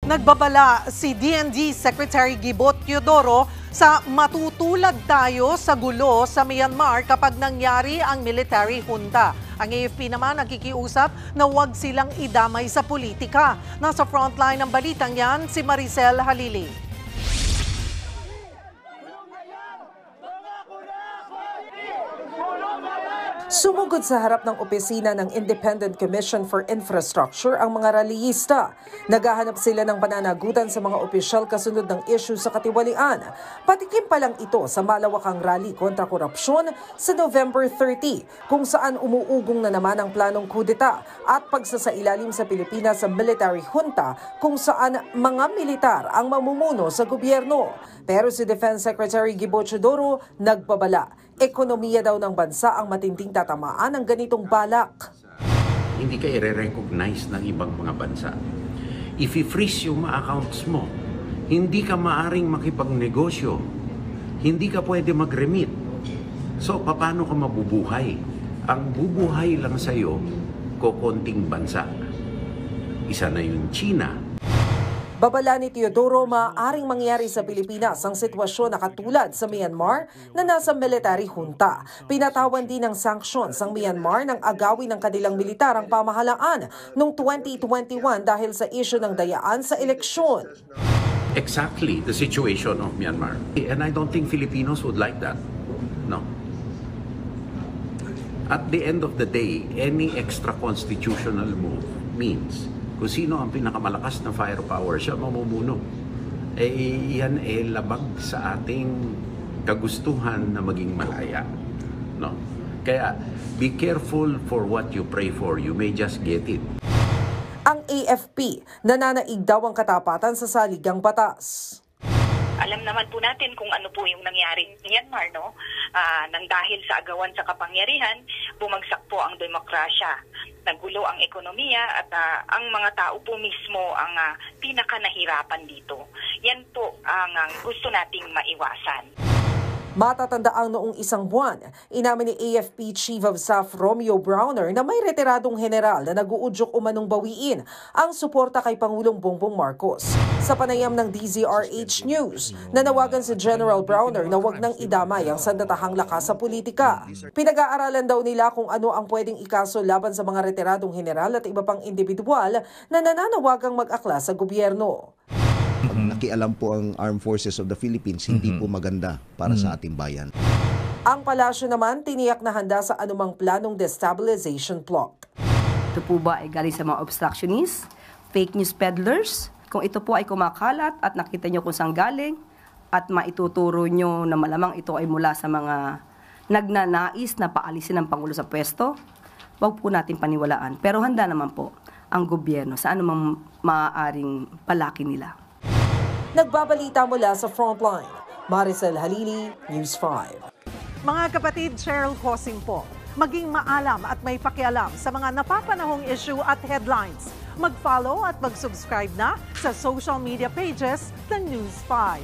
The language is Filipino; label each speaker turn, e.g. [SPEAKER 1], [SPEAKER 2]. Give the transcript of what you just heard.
[SPEAKER 1] Nagbabala si DND Secretary Gibo Teodoro sa matutulad tayo sa gulo sa Myanmar kapag nangyari ang military junta. Ang AFP naman nakikiusap na huwag silang idamay sa politika. Nasa frontline ng balitang yan si Maricel Halili.
[SPEAKER 2] Sumugod sa harap ng opisina ng Independent Commission for Infrastructure ang mga rallyista. Naghahanap sila ng pananagutan sa mga opisyal kasunod ng issue sa katiwalian. Patikim pa lang ito sa malawakang rally kontra korupsyon sa November 30, kung saan umuugong na naman ang planong kudeta at pagsasailalim sa Pilipinas sa military junta kung saan mga militar ang mamumuno sa gobyerno. Pero si Defense Secretary Gibo Teodoro nagpabala. Ekonomiya daw ng bansa ang matinding tatamaan ng ganitong balak.
[SPEAKER 3] Hindi ka i-recognize ng ibang mga bansa. If i-freeze yung mga accounts mo, hindi ka maaring makipagnegosyo. Hindi ka pwede mag-remit. So, paano ka mabubuhay? Ang bubuhay lang sa'yo, kokonting bansa. Isa na yung China.
[SPEAKER 2] Babala ni Teodoro, maaaring mangyari sa Pilipinas ang sitwasyon na katulad sa Myanmar na nasa military junta. Pinatawan din ng sanctions ang Myanmar ng agawin ng kanilang militar ang pamahalaan noong 2021 dahil sa issue ng dayaan sa eleksyon.
[SPEAKER 3] Exactly the situation of Myanmar. And I don't think Filipinos would like that. No. At the end of the day, any extra constitutional move means kung sino ang pinakamalakas na firepower, siya mamumuno. Yan labag sa ating kagustuhan na maging malaya. No? Kaya, be careful for what you pray for. You may just get it.
[SPEAKER 2] Ang AFP, nananaig daw ang katapatan sa saligang batas.
[SPEAKER 4] Alam naman po natin kung ano po yung nangyari sa Myanmar, no? Nang dahil sa agawan sa kapangyarihan, bumagsak po ang demokrasya. Nagulo ang ekonomiya at ang mga tao po mismo ang pinaka-nahirapan dito. Yan po ang gusto nating maiwasan.
[SPEAKER 2] Matatandaang noong isang buwan, inamin ni AFP Chief of Staff Romeo Browner na may retiradong general na nag-uudyok umanong bawiin ang suporta kay Pangulong Bongbong Marcos. Sa panayam ng DZRH News, nanawagan si General Browner na wag nang idamay ang sandatahang lakas sa politika. Pinag-aaralan daw nila kung ano ang pwedeng ikaso laban sa mga retiradong general at iba pang individual na nananawagang mag-akla sa gobyerno.
[SPEAKER 5] Pag nakialam po ang Armed Forces of the Philippines, hindi po maganda para sa ating bayan.
[SPEAKER 2] Ang palasyo naman tiniyak na handa sa anumang planong destabilization plot.
[SPEAKER 6] Ito po ba ay galing sa mga obstructionists, fake news peddlers? Kung ito po ay kumakalat at nakita nyo kung saan galing at maituturo nyo na malamang ito ay mula sa mga nagnanais na paalisin ng Pangulo sa pwesto, wag po natin paniwalaan. Pero handa naman po ang gobyerno sa anumang maaaring palaki nila.
[SPEAKER 2] Nagbabalita mula sa Frontline, Maricel Halili, News 5.
[SPEAKER 1] Mga kapatid, Cheryl Cosing po. Maging maalam at may pakialam sa mga napapanahong issue at headlines. Mag-follow at mag-subscribe na sa social media pages ng News 5.